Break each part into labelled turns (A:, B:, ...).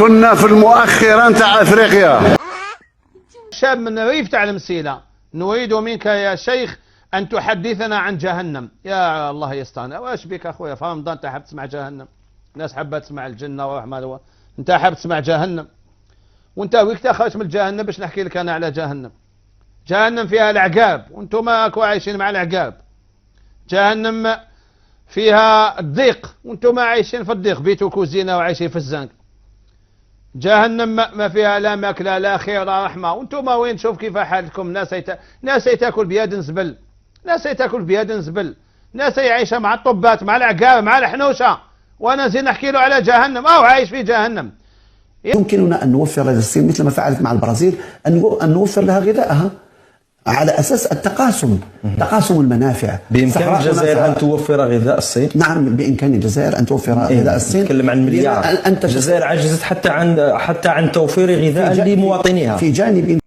A: كنا في المؤخرة نتاع افريقيا.
B: شاب من الريف تاع المسيلة، نريد منك يا شيخ أن تحدثنا عن جهنم. يا الله يستعان، واش بك أخويا؟ في رمضان أنت حاب تسمع جهنم؟ الناس حابة تسمع الجنة ورحمة، أنت حاب تسمع جهنم؟ وأنت ويك خرجت من جهنم باش نحكي لك أنا على جهنم. جهنم فيها العقاب وأنتم ماكو عايشين مع العقاب. جهنم فيها الضيق وأنتم عايشين في الضيق، بيتو كوزينة وعايشين في الزنق. جهنم ما فيها لا ماكلة لا خير لا رحمة، وانتم وين؟ شوف كيف حالكم. ناس تاكل بيد زبل، ناس تاكل بيد زبل، ناس عايشة مع الطبات مع العقاب مع الحنوشة، وانا زين نحكي له على جهنم او عايش في جهنم.
C: يمكننا ان نوفر لهذا الصين مثل ما فعلت مع البرازيل، ان نوفر لها غذائها على اساس التقاسم، تقاسم المنافع.
D: بامكان الجزائر ان توفر غذاء الصين؟
C: نعم بامكان الجزائر ان توفر غذاء الصين.
D: نتكلم عن مليار. الجزائر عجزت حتى عن توفير غذاء لمواطنيها.
C: في جانب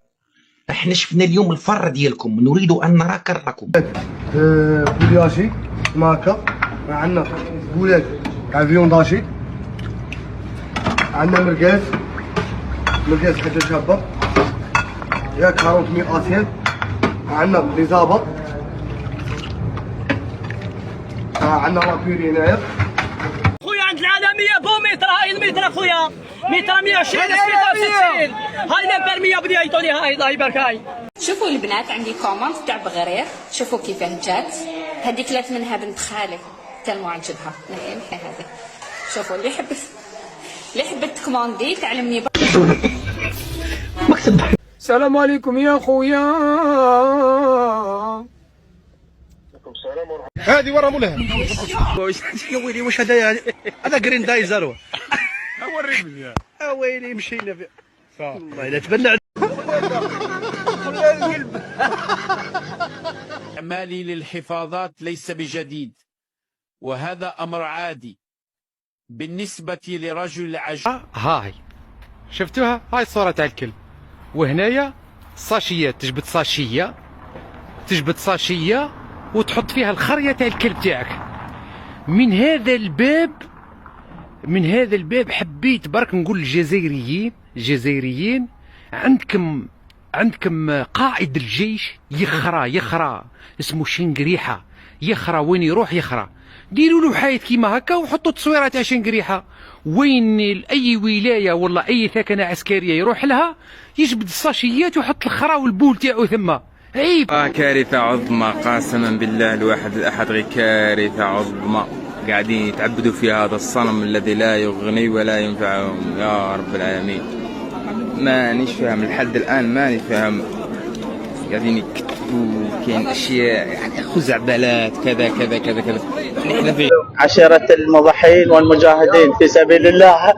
E: احنا شفنا اليوم الفر ديالكم، نريد ان نرى كركم.
F: بولياشي ماكا، عندنا بولاد تاع فيونداشي، عندنا مرقاز حاجه شابه يا 400 اسيان، عندنا ليزابا، عندنا لابيري هنايا.
G: خويا عند العالميه بو متر، هاي المتر اخويا متر 120 66، هاي الامبر 100 بدي يعيطوني، هاي الله يبارك. هاي
H: شوفوا البنات، عندي كوموند تاع بغرير، شوفوا كيفاه جات. هذيك لات منها بنت خالي تالمو عجبها، نحي هذه. شوفوا اللي حبت كوموندي تعلمني.
I: السلام عليكم يا خويا.
F: السلام ورحمة الله. هذه ورا مولها. يا ويلي واش هذا؟ هذا جرين دايزر. وريني يا ويلي مشينا في والله لا تبلع.
J: إعمالي للحفاظات ليس بجديد، وهذا أمر عادي بالنسبة لرجل عجوز.
I: هاي شفتوها؟ هاي صورة تاع الكلب، وهنايا صاشيات. تجبد صاشية وتحط فيها الخرية تاع الكلب تاعك. من هذا الباب حبيت برك نقول الجزائريين عندكم قائد الجيش يخرى اسمه شنقريحة، يخرى وين يروح يخرى. ديروا له حايط كيما هكا وحطوا تصويره تاع شنقريحة، وين اي ولايه ولا اي ثكنه عسكريه يروح لها يجبد الصاشيات ويحط الخرا والبول تاعو ثم. عيب.
K: كارثه عظمى قسما بالله الواحد الاحد، غير كارثه عظمى. قاعدين يتعبدوا في هذا الصنم الذي لا يغني ولا ينفعهم يا رب العالمين. مانيش فاهم لحد الان، ماني فاهم. قاعدين يكتبوا كاين اشياء يعني خزعبلات كذا كذا كذا كذا. نحن في
L: عشيرة المضحين والمجاهدين في سبيل الله.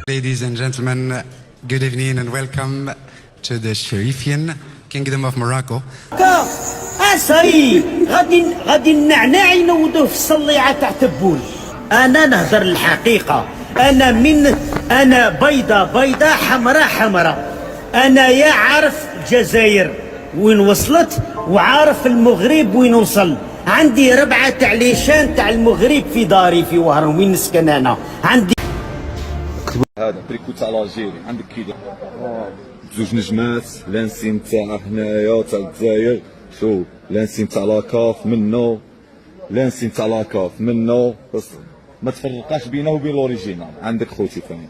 M: Ladies and gentlemen, good evening and welcome to the Sharifian Kingdom of Morocco.
N: صاي غادي النعناع ينوضوه في الصليعه تاع تبول. انا نهضر الحقيقه، انا بيضه حمراء. انا يا عارف الجزائر وين وصلت وعارف المغرب وين وصل. عندي 4 تاع ليشان تاع المغرب في داري في وهران وين نسكن انا. عندي
O: هذا بريكو تاع لاجيري، عندك كي زوج نجمات، لانسين تاع هنايا تاع الجزائر. شوف لانسين تاع لاكاف منه، لانسين تاع لاكاف منه، بس ما تفرقاش بينه وبين لوريجينال. عندك خوتي ثاني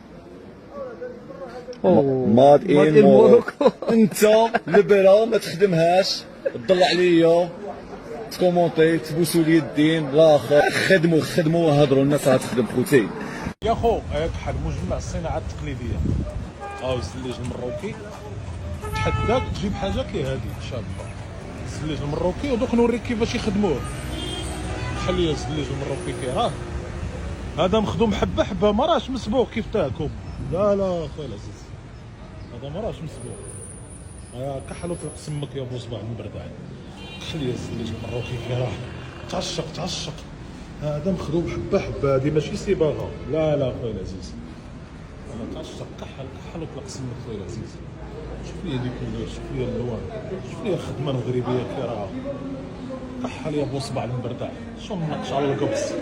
O: ماد ان موروكو. انت البرا ما تخدمهاش، تضل عليا تكومونتي تبوسوا لي الدين. لا خدموا هضروا الناس راه تخدم خوتي.
P: يا خو هاك بحال مجمع الصناعات التقليديه، الزليج المروكي تحداك تجيب حاجه كي هادي شابه، الزليج المروكي. ودوك نوريك كيفاش يخدموه. شحال ليا الزليج المروكي كي راه هذا مخدوم حبه حبه، ما راهش مسبوق كيف تاكم. لا خويا العزيز، هذا ما راهش مسبوق. كحلو فوق سمك يا ابو صباع المبردعي. شحال ليا الزليج المروكي كي راه تعشق. هذا مخدوم حبه حبه، هذه ماشي صباغه. لا خويا العزيز، انا تعشق. كحل وطلق سمك خويا العزيز. شوف لي هذيك، شوف لي اللوان، شوف لي الخدمه المغربيه كي راه كحل يا بو صباع المبردع شو نقش على القبص.